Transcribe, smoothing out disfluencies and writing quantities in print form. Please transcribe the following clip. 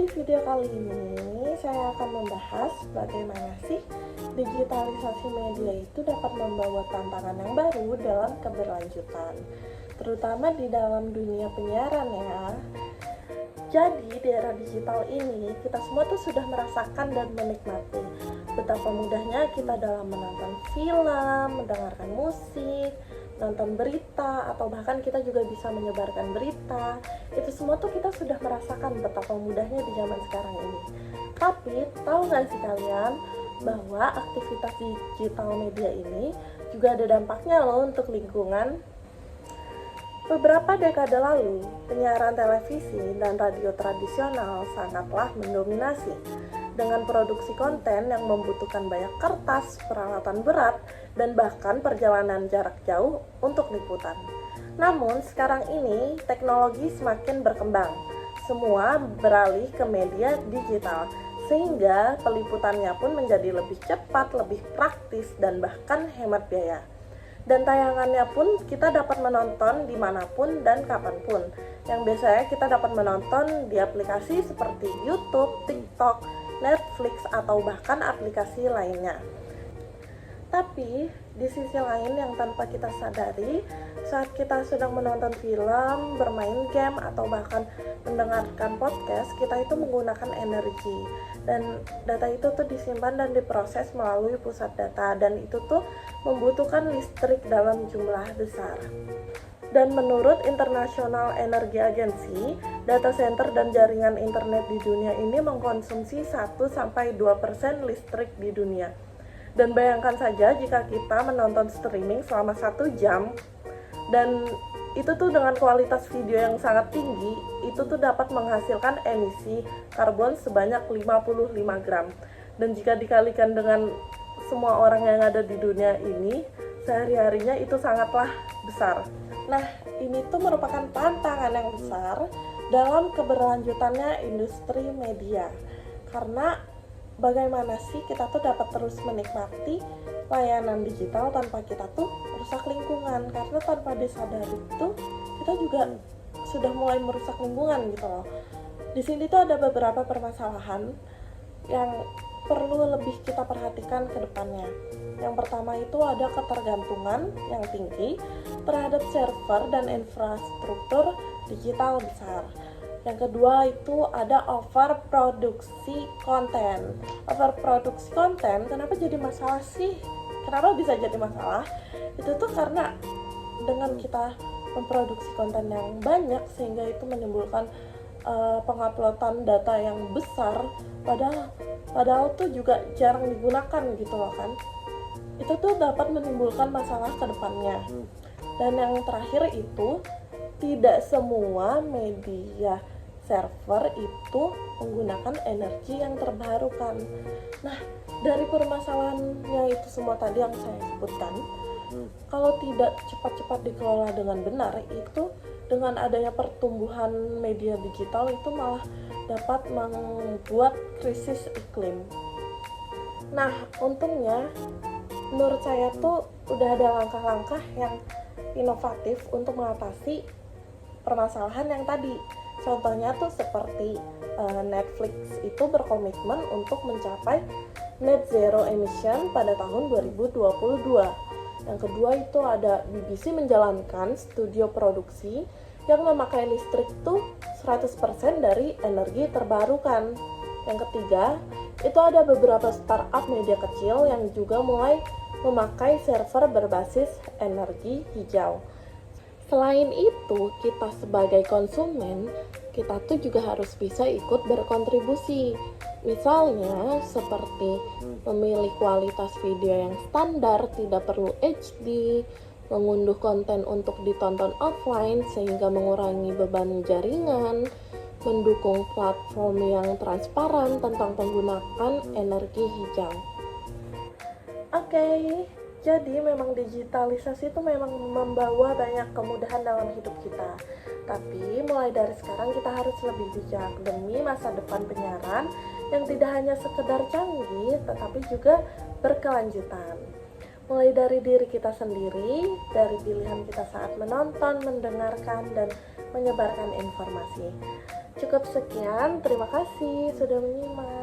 di video kali ini saya akan membahas bagaimana sih digitalisasi media itu dapat membawa tantangan yang baru dalam keberlanjutan, terutama di dalam dunia penyiaran ya. Jadi di era digital ini kita semua tuh sudah merasakan dan menikmati betapa mudahnya kita dalam menonton film, mendengarkan musik, nonton berita, atau bahkan kita juga bisa menyebarkan berita. Itu semua tuh kita sudah merasakan betapa mudahnya di zaman sekarang ini. Tapi tahu nggak sih kalian bahwa aktivitas digital media ini juga ada dampaknya loh untuk lingkungan. Beberapa dekade lalu, penyiaran televisi dan radio tradisional sangatlah mendominasi dengan produksi konten yang membutuhkan banyak kertas, peralatan berat, dan bahkan perjalanan jarak jauh untuk liputan. Namun, sekarang ini teknologi semakin berkembang. Semua beralih ke media digital, sehingga peliputannya pun menjadi lebih cepat, lebih praktis, dan bahkan hemat biaya. Dan tayangannya pun kita dapat menonton dimanapun dan kapanpun. Yang biasanya kita dapat menonton di aplikasi seperti YouTube, TikTok, Netflix, atau bahkan aplikasi lainnya. Tapi di sisi lain yang tanpa kita sadari, saat kita sedang menonton film, bermain game, atau bahkan mendengarkan podcast, kita itu menggunakan energi. Dan data itu tuh disimpan dan diproses melalui pusat data, dan itu tuh membutuhkan listrik dalam jumlah besar. Dan menurut International Energy Agency, data center dan jaringan internet di dunia ini mengkonsumsi 1-2% listrik di dunia. Dan bayangkan saja jika kita menonton streaming selama 1 jam, dan itu tuh dengan kualitas video yang sangat tinggi, itu tuh dapat menghasilkan emisi karbon sebanyak 55 gram. Dan jika dikalikan dengan semua orang yang ada di dunia ini, sehari-harinya itu sangatlah besar. Nah, ini tuh merupakan tantangan yang besar dalam keberlanjutannya industri media. Karena bagaimana sih kita tuh dapat terus menikmati layanan digital tanpa kita tuh merusak lingkungan, karena tanpa disadari itu kita juga sudah mulai merusak lingkungan gitu loh. Di sini tuh ada beberapa permasalahan yang perlu lebih kita perhatikan ke depannya. Yang pertama itu ada ketergantungan yang tinggi terhadap server dan infrastruktur digital besar. Yang kedua itu ada overproduksi konten. Overproduksi konten, kenapa jadi masalah sih? Kenapa bisa jadi masalah? Itu tuh karena dengan kita memproduksi konten yang banyak, sehingga itu menimbulkan penguploadan data yang besar, padahal tuh juga jarang digunakan gitu loh kan. Itu tuh dapat menimbulkan masalah ke depannya. Dan yang terakhir itu, tidak semua media server itu menggunakan energi yang terbarukan. Nah, dari permasalahannya itu semua tadi yang saya sebutkan, kalau tidak cepat-cepat dikelola dengan benar, itu dengan adanya pertumbuhan media digital itu malah dapat membuat krisis iklim. Nah, untungnya menurut saya tuh udah ada langkah-langkah yang inovatif untuk mengatasi permasalahan yang tadi. Contohnya tuh seperti Netflix itu berkomitmen untuk mencapai net zero emission pada tahun 2022. Yang kedua itu ada BBC menjalankan studio produksi yang memakai listrik tuh 100% dari energi terbarukan. Yang ketiga itu ada beberapa startup media kecil yang juga mulai memakai server berbasis energi hijau. Selain itu, kita sebagai konsumen, kita tuh juga harus bisa ikut berkontribusi. Misalnya, seperti memilih kualitas video yang standar, tidak perlu HD, mengunduh konten untuk ditonton offline sehingga mengurangi beban jaringan, mendukung platform yang transparan tentang penggunaan energi hijau. Oke. Jadi memang digitalisasi itu memang membawa banyak kemudahan dalam hidup kita. Tapi mulai dari sekarang kita harus lebih bijak demi masa depan penyiaran yang tidak hanya sekedar canggih, tetapi juga berkelanjutan. Mulai dari diri kita sendiri, dari pilihan kita saat menonton, mendengarkan, dan menyebarkan informasi. Cukup sekian, terima kasih sudah menyimak.